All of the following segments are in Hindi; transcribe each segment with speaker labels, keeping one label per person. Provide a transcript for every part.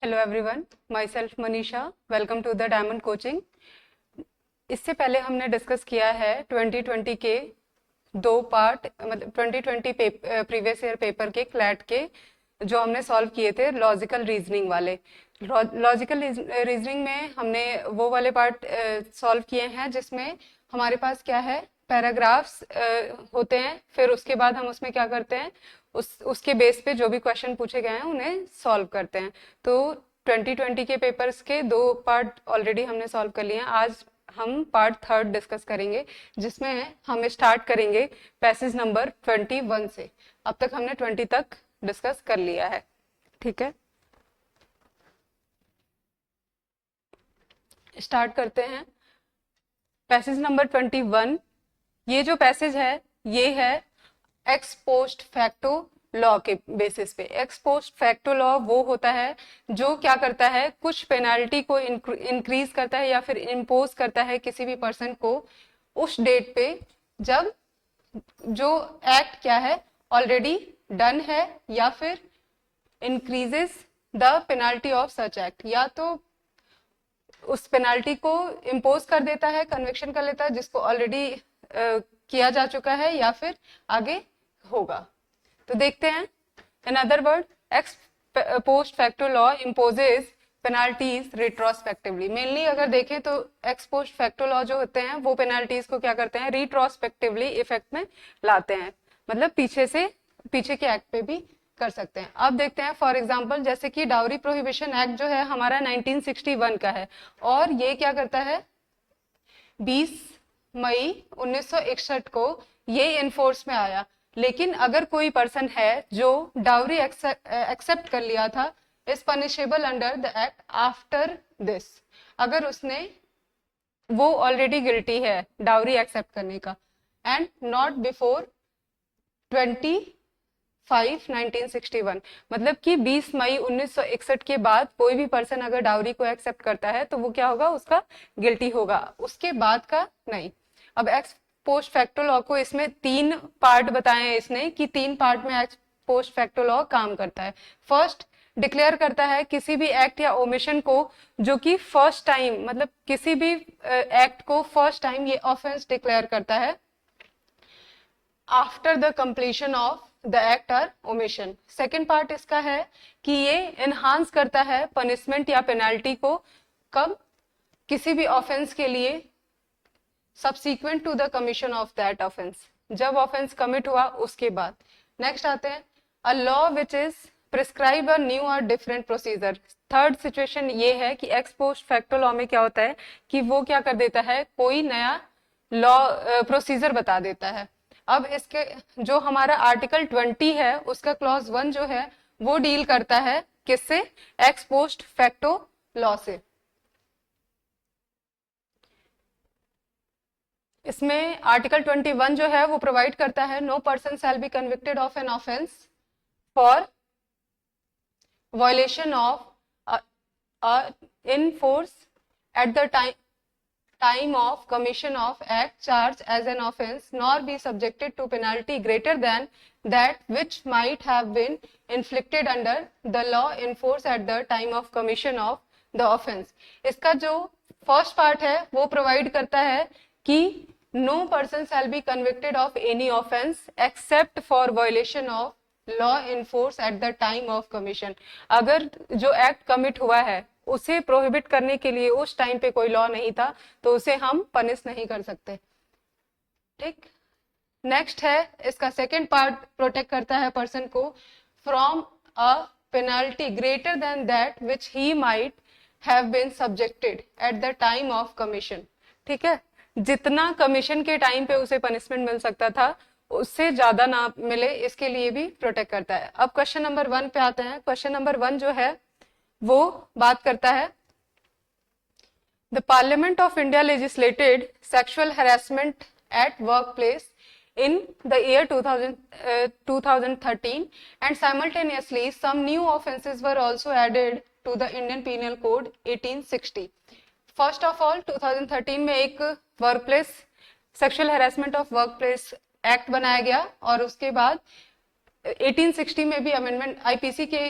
Speaker 1: Hello everyone, myself Manisha. Welcome to the diamond coaching. इससे पहले हमने डिस्कस किया है 2020 के दो पार्ट, मतलब 2020 प्रीवियस ईयर पेपर के क्लैट के जो हमने सॉल्व किए थे लॉजिकल रीजनिंग वाले। लॉजिकल रीजनिंग में हमने वो वाले पार्ट सॉल्व किए हैं जिसमें हमारे पास क्या है, पैराग्राफ्स होते हैं। फिर उसके बाद हम उसमें क्या करते हैं, उसके बेस पे जो भी क्वेश्चन पूछे गए हैं उन्हें सॉल्व करते हैं। तो 2020 के पेपर्स के दो पार्ट ऑलरेडी हमने सॉल्व कर लिए हैं। आज हम पार्ट थर्ड डिस्कस करेंगे जिसमें हम स्टार्ट करेंगे पैसेज नंबर 21 से। अब तक हमने 20 तक डिस्कस कर लिया है, ठीक है। स्टार्ट करते हैं पैसेज नंबर 21। ये जो पैसेज है ये है एक्स पोस्ट फैक्टो लॉ के बेसिस पे। एक्स पोस्ट फैक्टो लॉ वो होता है जो क्या करता है, कुछ पेनाल्टी को इंक्रीज करता है या फिर इम्पोज करता है किसी भी पर्सन को उस डेट पे जब जो एक्ट क्या है ऑलरेडी डन है, या फिर increases the penalty of such act, या तो उस पेनाल्टी को इम्पोज कर देता है, कन्विक्शन कर लेता है जिसको ऑलरेडी किया जा चुका है या फिर आगे होगा। तो देखते हैं, in other word x post facto law imposes penalties retrospectively. Mainly अगर देखें तो एक्स पोस्ट फैक्टो लॉ जो होते हैं वो पेनाल्टीज को क्या करते हैं, रिट्रोस्पेक्टिवली इफेक्ट में लाते हैं, मतलब पीछे के एक्ट पे भी कर सकते हैं। अब देखते हैं फॉर एग्जांपल, जैसे कि डाउरी प्रोहिबिशन एक्ट जो है हमारा 1961 का है और ये क्या करता है, 20 मई 1961 को ये इन्फोर्स में आया। लेकिन अगर कोई पर्सन है जो डाउरी एक्सेप्ट कर लिया था, is punishable under the act after this. अगर उसने वो ऑलरेडी गिल्टी है डाउरी एक्सेप्ट करने का, एंड नॉट बिफोर 1961, मतलब कि 20 मई 1961 के बाद कोई भी पर्सन अगर डाउरी को एक्सेप्ट करता है तो वो क्या होगा, उसका गिल्टी होगा, उसके बाद का नहीं। अब एक्स पोस्ट फैक्टो लॉ को इसमें तीन पार्ट बताए हैं इसने कि तीन पार्ट में एक्स पोस्ट फैक्टो लॉ काम करता है। फर्स्ट, डिक्लेयर करता है किसी भी एक्ट या ओमिशन को जो कि फर्स्ट टाइम, मतलब किसी भी एक्ट को फर्स्ट टाइम ये ऑफेंस डिक्लेयर करता है after the completion of the act और ओमिशन। सेकेंड पार्ट इसका है कि ये एनहांस करता है पनिशमेंट या पेनाल्टी को, कब, किसी भी ऑफेंस के लिए subsequent to the commission of that offence, जब ऑफेंस कमिट हुआ उसके बाद। नेक्स्ट आते हैं, a law which is prescribe a new और डिफरेंट प्रोसीजर। थर्ड सिचुएशन ये है कि एक्स पोस्ट फैक्टो लॉ में क्या होता है कि वो क्या कर देता है, कोई नया लॉ प्रोसीजर बता देता है। अब इसके जो हमारा आर्टिकल 20 है उसका क्लॉज 1 जो है वो डील करता है किससे, एक्स पोस्ट फैक्टो लॉ से। इसमें आर्टिकल 21 जो है वो प्रोवाइड करता है, no person shall be convicted of an offence for violation of in force at the time of commission of act charged as an offence, nor be subjected to penalty greater than that which might have been inflicted under the law in force at the time of commission of the offence। इसका जो फर्स्ट पार्ट है वो प्रोवाइड करता है कि no person shall be convicted of any offence except for violation of law in force at the time of commission। अगर जो एक्ट कमिट हुआ है उसे प्रोहिबिट करने के लिए उस टाइम पे कोई लॉ नहीं था तो उसे हम पनिश नहीं कर सकते, ठीक। नेक्स्ट है इसका सेकेंड पार्ट, प्रोटेक्ट करता है पर्सन को from a penalty greater than that which he might have been subjected at the time of commission, ठीक है। जितना कमीशन के टाइम पे उसे पनिशमेंट मिल सकता था उससे ज्यादा ना मिले, इसके लिए भी प्रोटेक्ट करता है। अब क्वेश्चन नंबर 1 पे आते हैं। क्वेश्चन नंबर 1 जो है वो बात करता है, the parliament of India legislated sexual harassment at work place in the year 2013 and simultaneously some new offenses were also added to the Indian Penal Code 1860। First of all 2013 में एक work place sexual harassment of work place act बनाया गया और उसके बाद 1860 में भी अमेंडमेंट, आईपीसी के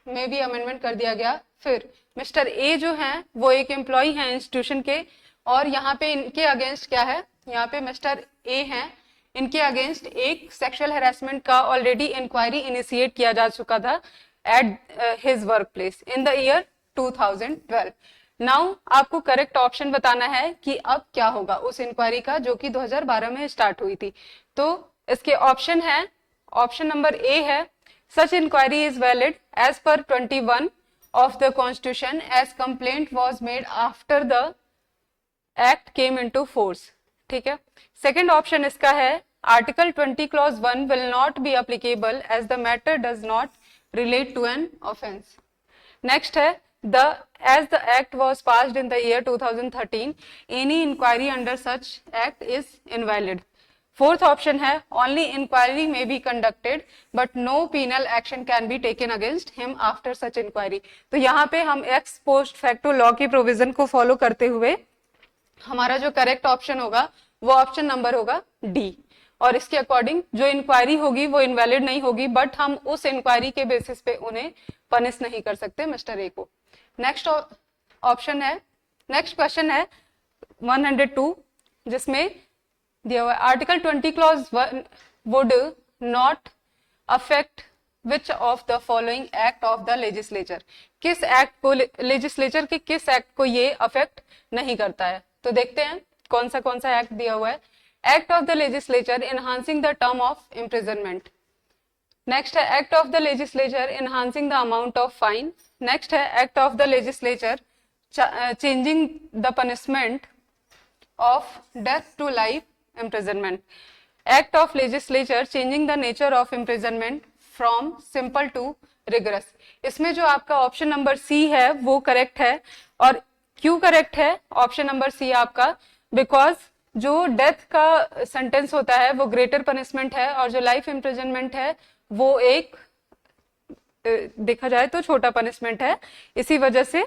Speaker 1: में भी अमेंडमेंट कर दिया गया। फिर मिस्टर ए जो हैं वो एक एम्प्लॉय हैं इंस्टीट्यूशन के, और यहाँ पे इनके अगेंस्ट क्या है, यहाँ पे मिस्टर ए हैं, इनके अगेंस्ट एक सेक्सुअल हैरेसमेंट का ऑलरेडी इंक्वायरी इनिशिएट किया जा चुका था at his work place in the year 2012। Now आपको करेक्ट ऑप्शन बताना है कि अब क्या होगा उस इंक्वायरी का जो कि 2012 में स्टार्ट हुई थी। तो इसके ऑप्शन है, ऑप्शन नंबर ए है, such inquiry is valid as per 21 of the constitution as complaint was made after the act came into force। ठीक है। सेकेंड ऑप्शन इसका है, article 20 clause 1 will not be applicable as the matter does not relate to an offense। Next है, as the act was passed in the year 2013 any inquiry under such act is invalid। Fourth option है, only inquiry may be conducted but no penal action can be taken against him after such inquiry. तो यहाँ पे हम एक्स पोस्ट फैक्टो लॉ की प्रोविजन को फॉलो करते हुए हमारा जो करेक्ट ऑप्शन होगा वो ऑप्शन नंबर होगा डी, और इसके अकॉर्डिंग जो इंक्वायरी होगी वो इनवैलिड नहीं होगी, बट हम उस इंक्वायरी के बेसिस पे उन्हें पनिश नहीं कर सकते मिस्टर ए को। नेक्स्ट ऑप्शन है, नेक्स्ट क्वेश्चन है 102, जिसमें article 20 clause 1 would not affect which of the following act of the legislature। किस एक्ट को, लेजिस्लेचर के किस एक्ट को ये अफेक्ट नहीं करता है। तो देखते हैं कौन सा एक्ट दिया हुआ है। Act of the legislature enhancing the term of imprisonment. Next है act of the legislature enhancing the amount of fine. Next है act of the legislature changing the punishment of death to life imprisonment। act of legislature changing the nature of imprisonment from simple to rigorous। इसमें जो आपका ऑप्शन नंबर सी है वो करेक्ट है, और क्यों करेक्ट है ऑप्शन नंबर सी आपका, बिकॉज जो डेथ का सेंटेंस होता है वो ग्रेटर पनिशमेंट है, और जो लाइफ इम्प्रिजनमेंट है वो एक देखा जाए तो छोटा पनिशमेंट है, इसी वजह से,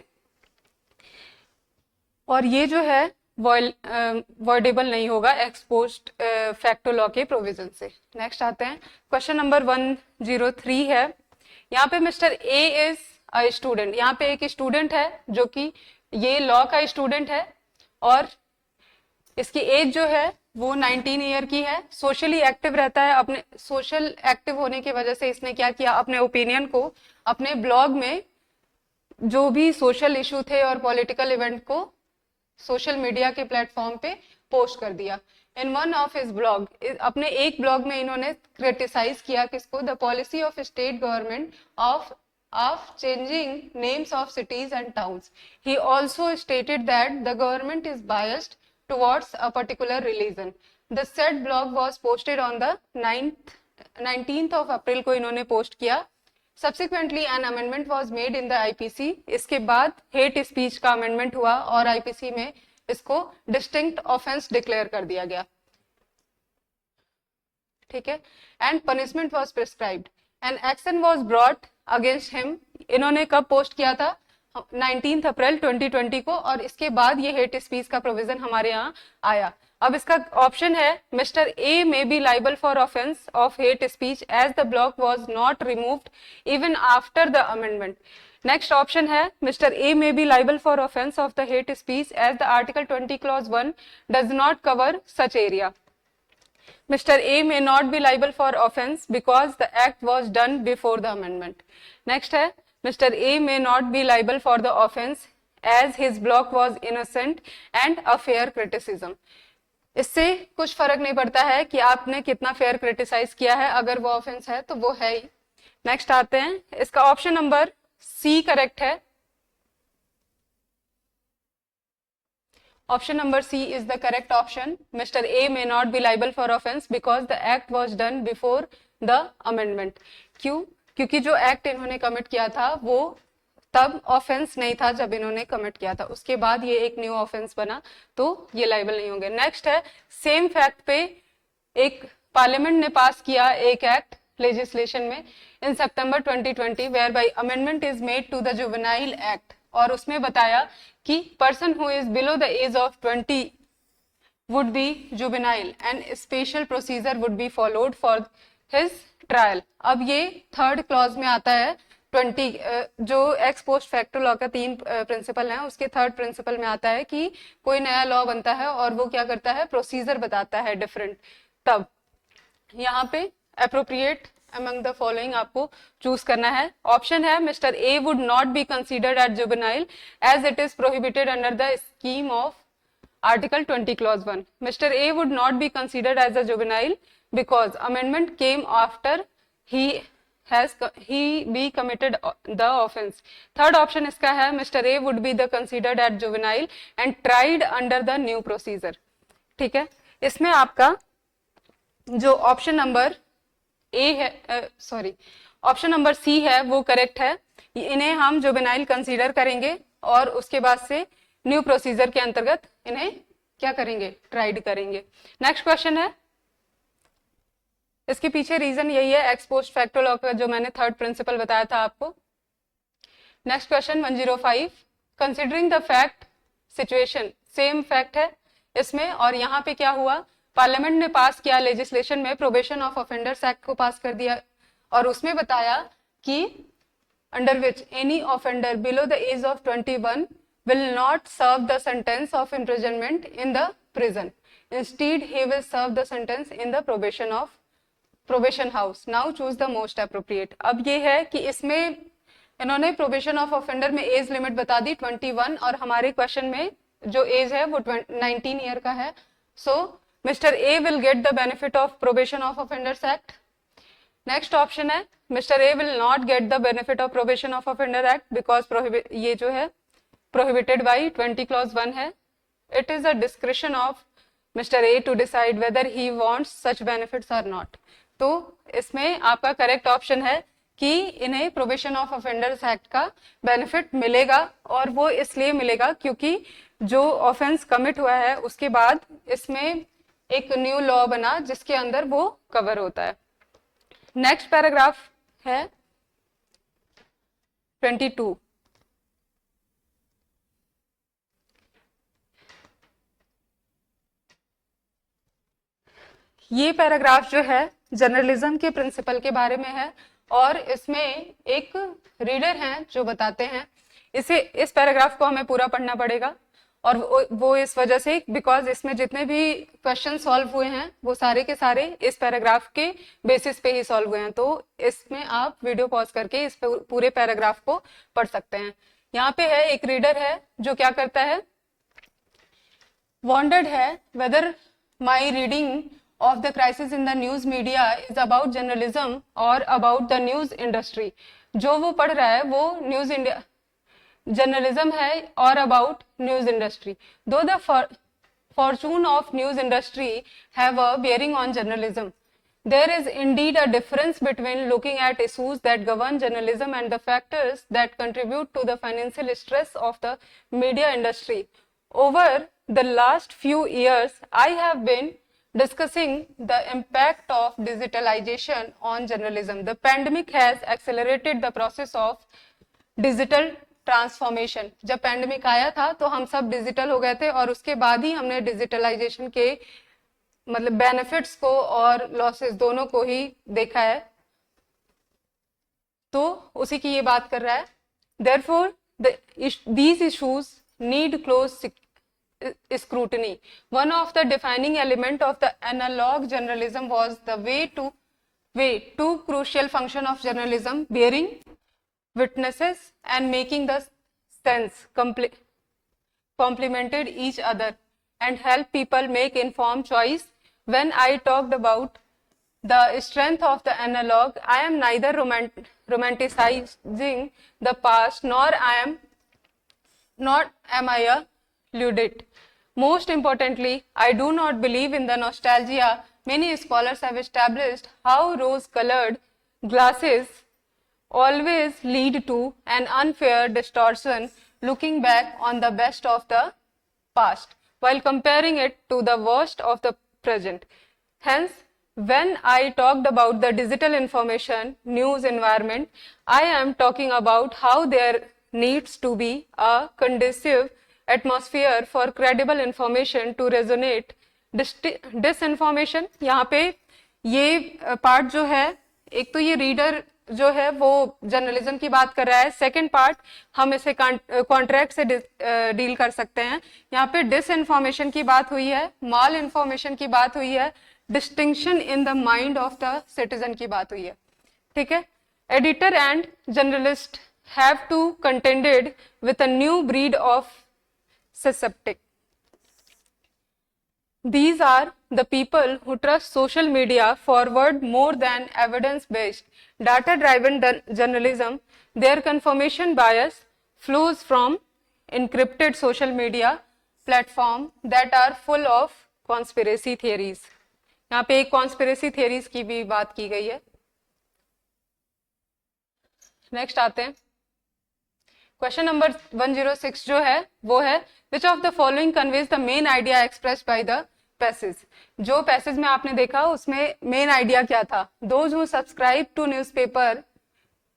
Speaker 1: और ये जो है वॉइडेबल नहीं होगा एक्स पोस्ट फैक्टो लॉ के प्रोविजन से। नेक्स्ट आते हैं, क्वेश्चन नंबर 103 है। यहाँ पे mister A is a student, यहाँ पे एक स्टूडेंट है जो कि ये लॉ का स्टूडेंट है, और इसकी एज जो है वो 19 ईयर की है। सोशली एक्टिव रहता है, अपने सोशल एक्टिव होने की वजह से इसने क्या किया, अपने ओपिनियन को अपने ब्लॉग में जो भी सोशल इशू थे और पॉलिटिकल इवेंट को सोशल मीडिया के प्लेटफॉर्म पे पोस्ट कर दिया। In one of his blog, अपने एक ब्लॉग में इन्होंने क्रिटिसाइज किया किसको, the policy of state government of changing names of cities and towns। He also stated that the government is biased towards a particular religion। The said blog was posted on the 19th of April को इन्होंने पोस्ट किया। Subsequently an amendment was made in the IPC। इसके बाद हेट स्पीच का अमेंडमेंट हुआ और IPC में इसको डिस्टिंक्ट ऑफेंस डिक्लेयर कर दिया गया। ठीक है, and punishment was prescribed and action was brought against him. इन्होंने कब पोस्ट किया था, 19 अप्रैल 2020 को, और इसके बाद ये हेट स्पीच का प्रोविजन हमारे यहाँ आया। अब इसका ऑप्शन है, mister A may be liable for offence of hate speech as the block was not removed even after the amendment. Next option है, mister A may be liable for offence of the hate speech as the article 20 clause 1 does not cover such area. Mr. A may not be liable for offense because the act was done before the amendment। Next है, Mr. A may not be liable for the offense as his block was innocent and a fair criticism। इससे कुछ फर्क नहीं पड़ता है कि आपने कितना फेयर क्रिटिसाइज किया है, अगर वो ऑफेंस है तो वो है ही। नेक्स्ट आते हैं, इसका ऑप्शन नंबर सी करेक्ट है। Option number C is the correct option। Mr. A may not be liable for offense because the act was done before the amendment। क्यों? क्योंकि जो एक्ट इन्होंने कमिट किया था वो तब ऑफेंस नहीं था जब इन्होंने कमिट किया था, उसके बाद ये एक न्यू ऑफेंस बना तो ये लाइबल नहीं होंगे। नेक्स्ट है, सेम फैक्ट पे एक पार्लियामेंट ने पास किया एक एक्ट लेजिस्लेशन में in September 2020 whereby amendment is made to the juvenile act, और उसमें बताया कि person who is below the age of 20 would be juvenile and special procedure would be followed for his trial. अब ये थर्ड क्लॉज में आता है जो एक्स पोस्ट फैक्टो लॉ का 3 प्रिंसिपल हैं, उसके 3rd प्रिंसिपल में आता है कि कोई नया लॉ बनता है और वो क्या करता है, प्रोसीजर बताता है डिफरेंट। तब यहाँ पे अप्रोप्रिएट अमंग द फॉलोइंग आपको चूज करना है। ऑप्शन है mister A would not be considered as juvenile as it is prohibited under the scheme of Article 20 Clause 1. Mr. A would not be considered as a juvenile because amendment came after he be committed the offense. Third option इसका है Mr. A would be the considered as juvenile and tried under the new procedure. ठीक है, इसमें आपका जो ऑप्शन नंबर ए है, सॉरी ऑप्शन नंबर सी है वो करेक्ट है। इन्हें हम जुवेनाइल कंसीडर करेंगे और उसके बाद से न्यू प्रोसीजर के अंतर्गत इन्हें क्या करेंगे, ट्राइड करेंगे। नेक्स्ट क्वेश्चन है, इसके पीछे रीजन यही है एक्स पोस्ट फैक्टो लॉ का जो मैंने 3rd प्रिंसिपल बताया था आपको। Next question 105, considering the fact situation, same fact है इसमें, और यहाँ पे क्या हुआ, पार्लियामेंट ने पास किया लेजिस्लेशन में प्रोबेशन ऑफ ऑफेंडर्स एक्ट को पास कर दिया और उसमें बताया कि under which any offender below the age of 21 will not serve the sentence of imprisonment in the prison. Instead, he will serve the sentence in the probation house. Now choose the most appropriate. अब ये है कि इसमें इन्होंने probation of offender में एज लिमिट बता दी 21 और हमारे क्वेश्चन में जो एज है वो 19 ईयर का है। So Mr. A will get the benefit of probation of offenders act. Next option है Mr. A will not get the benefit of probation of offender act because ये जो है prohibited by 20 clause 1 है। It is a discretion of Mr. A to decide whether he wants such benefits or not. तो इसमें आपका करेक्ट ऑप्शन है कि इन्हें प्रोबेशन ऑफ ऑफेंडर्स एक्ट का बेनिफिट मिलेगा और वो इसलिए मिलेगा क्योंकि जो ऑफेंस कमिट हुआ है उसके बाद इसमें एक न्यू लॉ बना जिसके अंदर वो कवर होता है। नेक्स्ट पैराग्राफ है 22। ये पैराग्राफ जो है जर्नलिज्म के प्रिंसिपल के बारे में है और इसमें एक रीडर हैं जो बताते हैं। इस पैराग्राफ को हमें पूरा पढ़ना पड़ेगा और वो इस वजह से बिकॉज इसमें जितने भी क्वेश्चन सॉल्व हुए हैं वो सारे के सारे इस पैराग्राफ के बेसिस पे ही सॉल्व हुए हैं। तो इसमें आप वीडियो पॉज करके इस पूरे पैराग्राफ को पढ़ सकते हैं। यहाँ पे है एक रीडर है जो क्या करता है, वॉन्डर्ड है whether my reading of the crisis in the news media is about journalism or about the news industry. जो वो पढ़ रहा है वो न्यूज इंडिया जर्नलिज्म है और about news industry. Though the fortune of news industry have a bearing on journalism, there is indeed a difference between looking at issues that govern journalism and the factors that contribute to the financial stress of the media industry. Over the last few years, I have been discussing the impact of digitalization on journalism. The pandemic has accelerated the process of digital transformation. जब पैंडेमिक आया था तो हम सब डिजिटल हो गए थे और उसके बाद ही हमने डिजिटलाइजेशन के मतलब बेनिफिट्स को और लॉसेस दोनों को ही देखा है। तो उसी की ये बात कर रहा है। Therefore, these issues need close scrutiny. One of the defining element of the analog journalism was the way two crucial function of journalism, bearing witnesses and making the sense complemented each other and help people make informed choice. When I talked about the strength of the analog, I am neither romanticizing the past nor am I a ludite. Most importantly, I do not believe in the nostalgia. Many scholars have established how rose-colored glasses always lead to an unfair distortion looking back on the best of the past while comparing it to the worst of the present. Hence, when I talked about the digital information news environment, I am talking about how there needs to be a conducive atmosphere for credible information to resonate. disinformation, यहाँ पे ये पार्ट जो है, एक तो ये रीडर जो है वो जर्नलिज्म की बात कर रहा है, सेकंड पार्ट हम इसे कॉन्ट्रैक्ट से डील कर सकते हैं। यहाँ पे डिस इन्फॉर्मेशन की बात हुई है, माल इन्फॉर्मेशन की बात हुई है, distinction in the mind of the citizen की बात हुई है, ठीक है। Editor and journalist have to contended with a new breed of susceptic. These are the people who trust social media forward more than evidence-based, data-driven journalism. Their confirmation bias flows from encrypted social media platform that are full of conspiracy theories. यहाँ पे एक conspiracy theories की भी बात की गई है। नेक्स्ट आते हैं, क्वेश्चन नंबर 106 जो है वो है which of the following conveys the main idea expressed by the passage. जो पैसेज में आपने देखा उसमें मेन आइडिया क्या था, those who subscribe to newspaper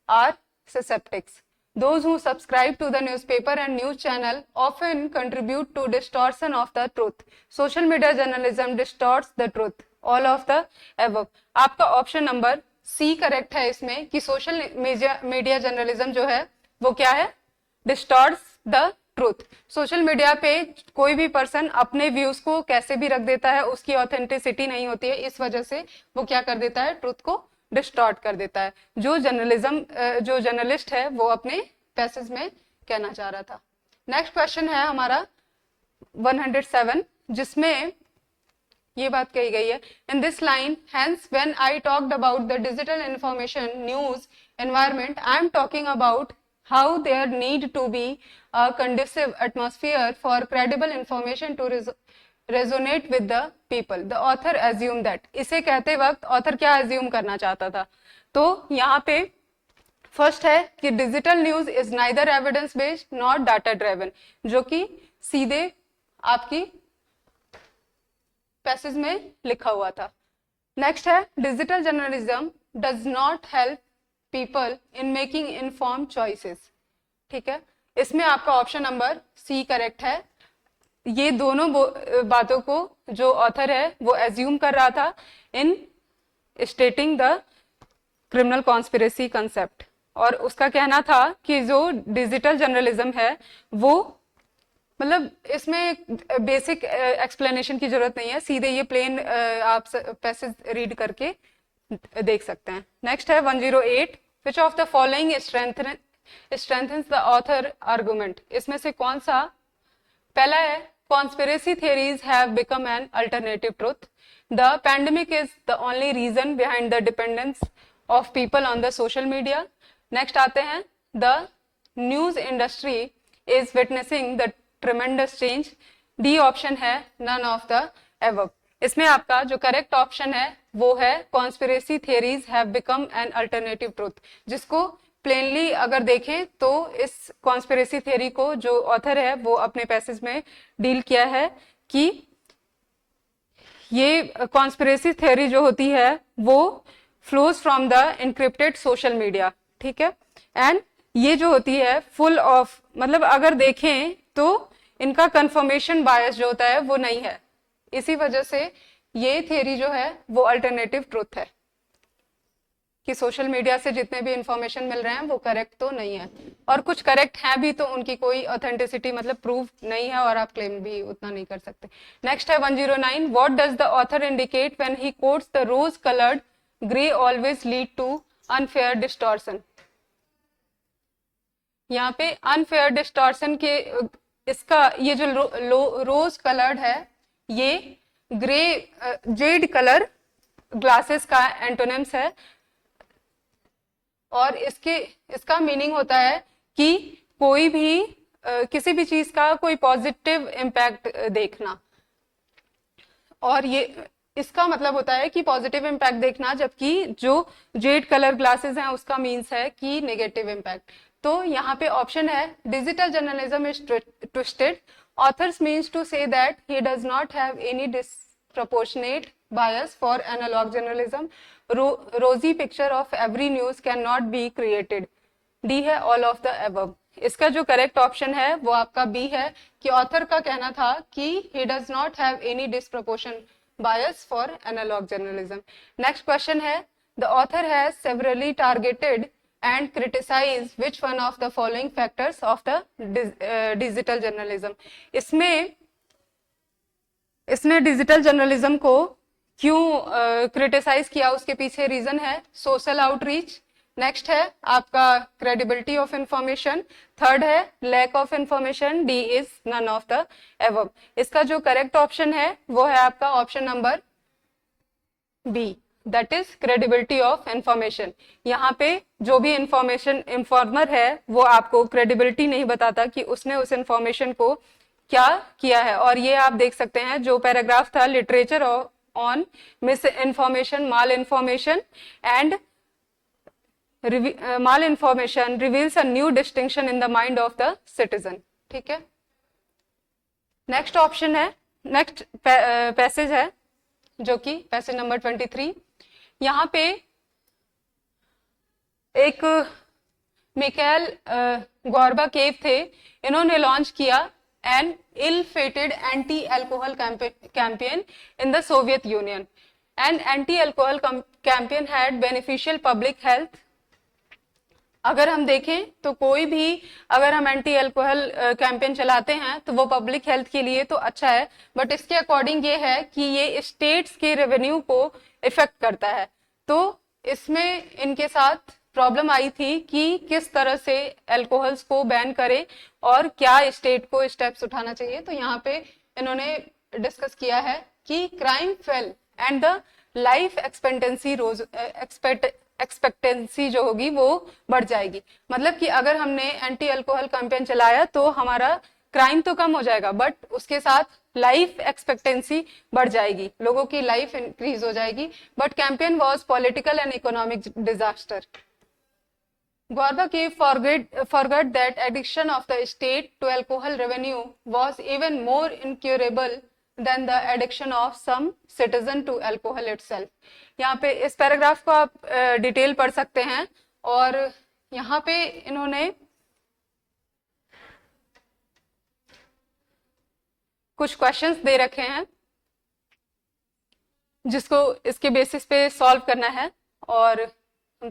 Speaker 1: are sceptics, those who subscribe to the newspaper and news channel often contribute to distortion of the truth, social media journalism distorts the truth, all of the above। आपका ऑप्शन नंबर सी करेक्ट है इसमें कि सोशल मीडिया जर्नलिज्म जो है वो क्या है, distorts the truth. Social media पे कोई भी पर्सन अपने व्यूज को कैसे भी रख देता है, उसकी ऑथेंटिसिटी नहीं होती है, इस वजह से वो क्या कर देता है, ट्रूथ को डिस्टॉर्ट कर देता है, जो जर्नलिस्ट है वो अपने पैसेज में कहना चाह रहा था। नेक्स्ट क्वेश्चन है हमारा 107 जिसमें ये बात कही गई है, in this line hence when I talked about the digital information news environment I am talking about how there need to be a conducive atmosphere for credible information to resonate with the people. The author assumed that। इसे कहते वक्त ऑथर क्या assume करना चाहता था, तो यहाँ पे फर्स्ट है कि digital news is neither evidence based not data driven, जो कि सीधे आपकी पैसेज में लिखा हुआ था। नेक्स्ट है digital journalism does not help people in making inform choices, ठीक है। इसमें आपका ऑप्शन नंबर सी करेक्ट है। ये दोनों बातों को जो ऑथर है वो एज्यूम कर रहा था in stating the criminal conspiracy concept, और उसका कहना था कि जो डिजिटल जर्नलिज्म है वो मतलब इसमें बेसिक एक्सप्लेनेशन की जरूरत नहीं है, सीधे ये प्लेन आप पैसेज रीड करके देख सकते हैं। नेक्स्ट है 108 which of the following strengthens the author argument. इसमें से कौन सा पहला है, conspiracy theories have become an alternative truth, the pandemic is the only reason behind the dependence of people on the social media. Next आते हैं the news industry is witnessing the tremendous change. D option है नन ऑफ द एबव। इसमें आपका जो करेक्ट ऑप्शन है वो है conspiracy theories have become an alternative truth, जिसको प्लेनली अगर देखें तो इस कॉन्स्पिरेसी थियरी को जो ऑथर है वो अपने पैसेज में डील किया है कि ये कॉन्स्पिरेसी थियरी जो होती है वो flows from the encrypted social media, ठीक है, एंड ये जो होती है फुल ऑफ, मतलब अगर देखें तो इनका कंफर्मेशन बायस जो होता है वो नहीं है, इसी वजह से ये थियरी जो है वो अल्टरनेटिव ट्रुथ है कि सोशल मीडिया से जितने भी इंफॉर्मेशन मिल रहे हैं वो करेक्ट तो नहीं है, और कुछ करेक्ट है भी तो उनकी कोई ऑथेंटिसिटी मतलब प्रूव नहीं है और आप क्लेम भी उतना नहीं कर सकते। नेक्स्ट है 109 what does the author indicate when he quotes the rose coloured grey always lead to unfair distortion. यहाँ पे अनफेयर डिस्टॉर्शन के इसका ये जो रोज कलर्ड है ये ग्रे जेड कलर ग्लासेस का एंटोनिम्स है, और इसका मीनिंग होता है कि कोई भी किसी भी चीज का कोई पॉजिटिव इम्पैक्ट देखना, और ये इसका मतलब होता है कि पॉजिटिव इम्पैक्ट देखना, जबकि जो जेड कलर ग्लासेस हैं उसका मीन्स है कि नेगेटिव इम्पैक्ट। तो यहाँ पे ऑप्शन है digital journalism is twisted, authors means to say that he does not have any disproportionate bias for analog journalism, rosy picture of every news cannot be created। D है all of the above। इसका जो करेक्ट ऑप्शन है वो आपका बी है कि ऑथर का कहना था कि he does not have any disproportion bias for analog journalism। Next question है the author has severely targeted and criticize which one of the following factors of the digital journalism. इसने डिजिटल जर्नलिज्म को क्यों क्रिटिसाइज किया, उसके पीछे रीजन है सोशल आउटरीच, नेक्स्ट है आपका क्रेडिबिलिटी ऑफ इंफॉर्मेशन, थर्ड है lack of information, D is none of the above. इसका जो करेक्ट ऑप्शन है वो है आपका option number B, that is credibility of information. यहाँ पे जो भी इंफॉर्मेशन इन्फॉर्मर है वो आपको क्रेडिबिलिटी नहीं बताता कि उसने उस इंफॉर्मेशन को क्या किया है। और ये आप देख सकते हैं जो पैराग्राफ था, literature on miss information, mall information and mall information reveals a new distinction in the mind of the citizen. ठीक है, नेक्स्ट ऑप्शन है, नेक्स्ट पैसेज है जो कि पैसेज नंबर 23। यहाँ पे एक मिकाएल गोर्बाचेव थे, इन्होंने लॉन्च किया an ill fated anti alcohol campaign in the Soviet Union. And anti alcohol campaign had beneficial public health. अगर हम देखें तो कोई भी अगर हम एंटी अल्कोहल कैंपेन चलाते हैं तो वो पब्लिक हेल्थ के लिए तो अच्छा है, बट इसके अकॉर्डिंग ये है कि ये स्टेट्स के रेवेन्यू को इफेक्ट करता है। तो इसमें इनके साथ प्रॉब्लम आई थी कि किस तरह से अल्कोहल्स को बैन करें और क्या स्टेट को स्टेप्स उठाना चाहिए। तो यहाँ पे इन्होंने डिस्कस किया है कि crime fail and the life expectancy expectancy जो होगी वो बढ़ जाएगी। मतलब कि अगर हमने एंटी अल्कोहल कैंपेन चलाया तो हमारा क्राइम तो कम हो जाएगा, बट उसके साथ लाइफ एक्सपेक्टेंसी बढ़ जाएगी, लोगों की लाइफ इंक्रीज हो जाएगी। But campaign was political and economic disaster. Gorbachev forgot that addiction of the state to alcohol revenue was even more incurable than the addiction of some citizen to alcohol itself. यहाँ पे इस पैराग्राफ को आप डिटेल पढ़ सकते हैं और यहाँ पे इन्होंने कुछ क्वेश्चंस दे रखे हैं जिसको इसके बेसिस पे सॉल्व करना है, और हम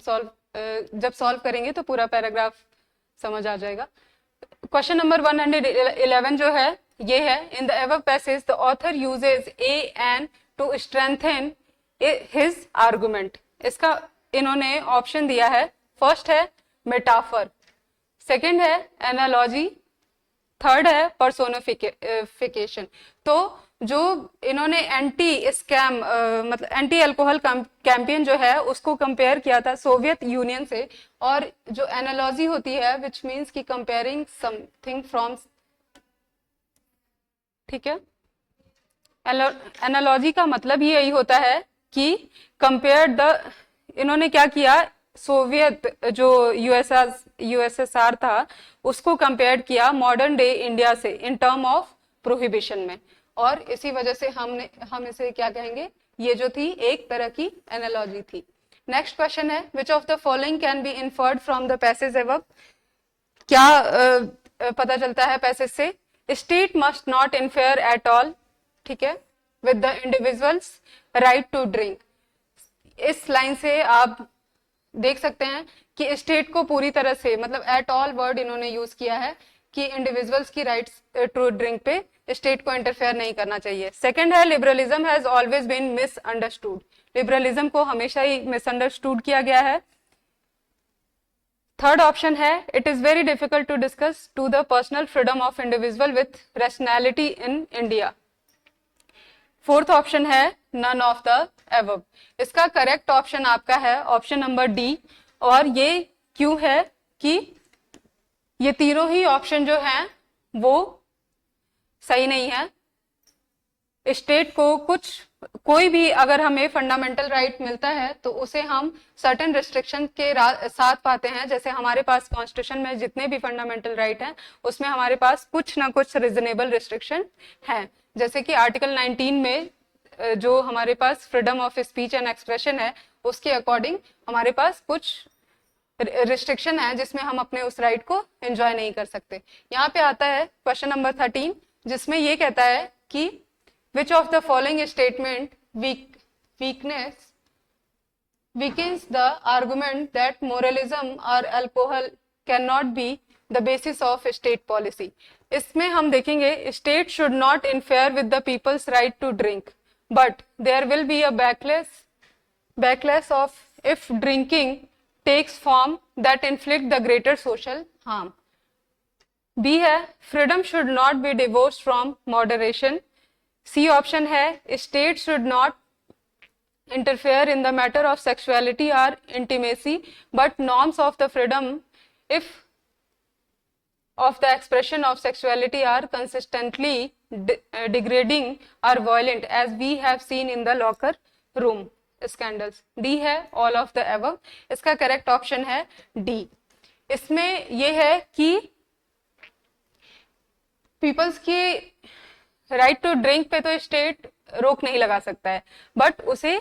Speaker 1: जब सॉल्व करेंगे तो पूरा पैराग्राफ समझ आ जाएगा। क्वेश्चन नंबर 111 जो है ये है, in the above passage the author uses a an to strengthen his argument. इसका इन्होंने ऑप्शन दिया है, फर्स्ट है मेटाफर, सेकंड है एनालॉजी, थर्ड है पर्सोनिफिकेशन। तो जो इन्होंने एंटी स्कैम मतलब एंटी अल्कोहल कैंपेन जो है उसको कंपेयर किया था सोवियत यूनियन से, और जो एनालॉजी होती है विच मीन्स की कंपेयरिंग समथिंग फ्रॉम, ठीक है, एनालॉजी का मतलब ही यही होता है कि कंपेयर द, इन्होंने क्या किया, सोवियत जो यूएसएसआर था उसको कंपेयर किया मॉडर्न डे इंडिया से इन टर्म ऑफ प्रोहिबिशन में, और इसी वजह से हम इसे क्या कहेंगे, ये जो थी एक तरह की एनालॉजी थी। नेक्स्ट क्वेश्चन है, which of the following can be inferred from the passage above. क्या पता चलता है पैसेज से, state must not interfere at all, ठीक है, with the individuals right to drink. इस लाइन से आप देख सकते हैं कि स्टेट को पूरी तरह से, मतलब एट ऑल वर्ड इन्होंने यूज किया है कि इंडिविजुअल्स की राइट्स टू ड्रिंक पे स्टेट को इंटरफेयर नहीं करना चाहिए। सेकंड है, liberalism has always been misunderstood. Liberalism को हमेशा ही मिसअंडरस्टूड किया गया है। थर्ड ऑप्शन है, it is very difficult to discuss to the personal freedom of individual with rationality in India. Fourth option है, नन ऑफ द एबव। इसका करेक्ट ऑप्शन आपका है ऑप्शन नंबर डी, और ये क्यों है कि ये तीनों ही ऑप्शन जो हैं वो सही नहीं है। स्टेट को कोई भी अगर हमें फंडामेंटल राइट मिलता है तो उसे हम सर्टेन रिस्ट्रिक्शन के साथ पाते हैं। जैसे हमारे पास कॉन्स्टिट्यूशन में जितने भी फंडामेंटल राइट हैं उसमें हमारे पास कुछ ना कुछ रिजनेबल रिस्ट्रिक्शन हैं। जैसे कि आर्टिकल 19 में जो हमारे पास freedom of speech and expression है उसके अकॉर्डिंग हमारे पास कुछ रिस्ट्रिक्शन है जिसमें हम अपने उस राइट को एंजॉय नहीं कर सकते। यहाँ पे आता है क्वेश्चन नंबर 13 जिसमें ये कहता है कि विच of the following statement weakens the argument that moralism or alcohol cannot be the basis of state policy. इसमें हम देखेंगे state should not interfere with the people's right to drink, but there will be a backlash of if drinking takes form that inflict the greater social harm. B है freedom should not be divorced from moderation. C option है state should not interfere in the matter of sexuality or intimacy, but norms of the freedom if of the expression of sexuality are consistently degrading or violent, as we have seen in the locker room scandals. D है all of the above. इसका करेक्ट ऑप्शन है D. इसमें ये है कि पीपल्स की राइट टू ड्रिंक पे तो स्टेट रोक नहीं लगा सकता है, बट उसे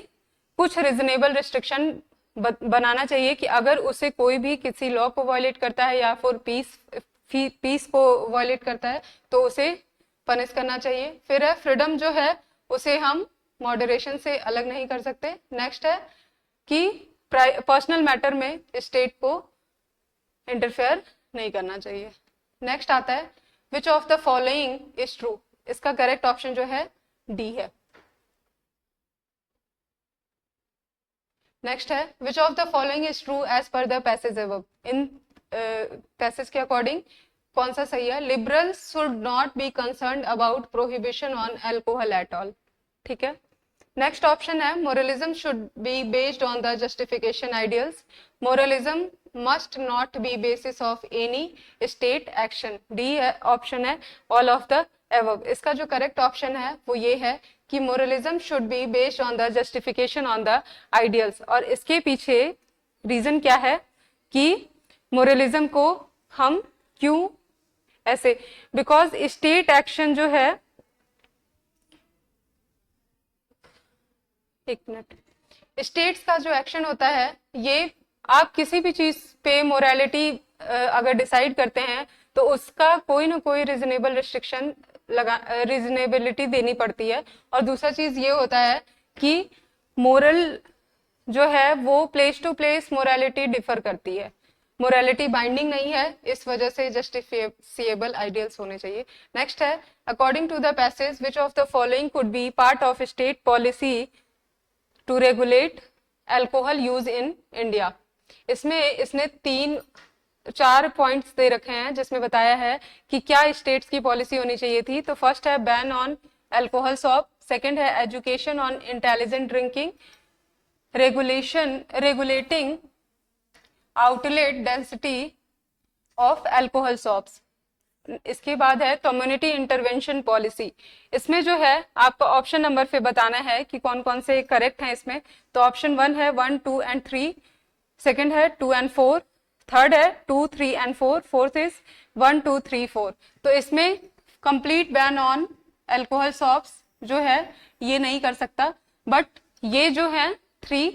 Speaker 1: कुछ रिजनेबल रिस्ट्रिक्शन बनाना चाहिए कि अगर उसे कोई भी किसी लॉ को वायलेट करता है या फिर पीस को वायलेट करता है तो उसे पनिश करना चाहिए. फिर है फ्रीडम जो है उसे हम मॉडरेशन से अलग नहीं कर सकते. नेक्स्ट है कि पर्सनल मैटर में स्टेट को इंटरफेयर नहीं करना चाहिए. नेक्स्ट आता है which of the following is true. इसका करेक्ट ऑप्शन जो है डी है. नेक्स्ट है which of the following is true as per the passage above. इन पैसेज के अकॉर्डिंग कौन सा सही है. Liberals should not be concerned about prohibition on alcohol at all. ठीक है. नेक्स्ट ऑप्शन है moralism should be based on the justification ideals. Moralism must not be basis of any state action. D option है ऑल ऑफ द एबव. इसका जो करेक्ट ऑप्शन है वो ये है कि moralism should be based on the justification on the ideals. और इसके पीछे रीजन क्या है कि मोरलिज्म को हम क्यों ऐसे, बिकॉज स्टेट एक्शन जो है, एक मिनट, स्टेट्स का जो एक्शन होता है ये आप किसी भी चीज पे मोरालिटी अगर डिसाइड करते हैं तो उसका कोई ना कोई रीजनेबल रिस्ट्रिक्शन रीजनेबिलिटी देनी पड़ती है. और दूसरा चीज ये होता है कि मोरल जो है वो place to place morality differ करती है. मोरालिटी बाइंडिंग नहीं है, इस वजह से जस्टिफिएबल आइडियल्स होने चाहिए. नेक्स्ट है according to the passage which of the following could be part of state policy to regulate alcohol use in India. इसमें इसने 4 पॉइंट्स दे रखे हैं जिसमें बताया है कि क्या स्टेट्स की पॉलिसी होनी चाहिए थी. तो फर्स्ट है ban on alcohol shop. Second है education on intelligent drinking. Regulating outlet density of alcohol shops. इसके बाद है कम्युनिटी इंटरवेंशन पॉलिसी. इसमें जो है आपको ऑप्शन नंबर पे बताना है कि कौन कौन से करेक्ट हैं इसमें. तो ऑप्शन 1 है 1, 2 एंड 3. सेकंड है 2 एंड 4. थर्ड है 2, 3 एंड 4. Fourth is 1, 2, 3, 4. तो इसमें complete ban on alcohol shops जो है ये नहीं कर सकता, बट ये जो है 3,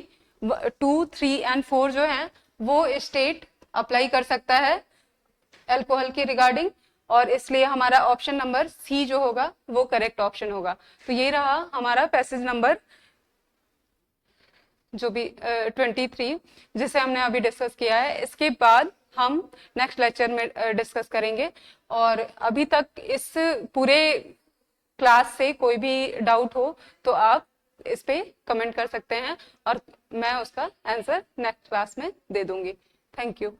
Speaker 1: 2, 3 एंड 4 जो है वो स्टेट अप्लाई कर सकता है अल्कोहल की रिगार्डिंग. और इसलिए हमारा ऑप्शन नंबर सी जो होगा वो करेक्ट ऑप्शन होगा. तो ये रहा हमारा पैसेज नंबर जो भी 23 जिसे हमने अभी डिस्कस किया है. इसके बाद हम नेक्स्ट लेक्चर में डिस्कस करेंगे. और अभी तक इस पूरे क्लास से कोई भी डाउट हो तो आप इस पे कमेंट कर सकते हैं और मैं उसका आंसर नेक्स्ट क्लास में दे दूंगी. Thank you.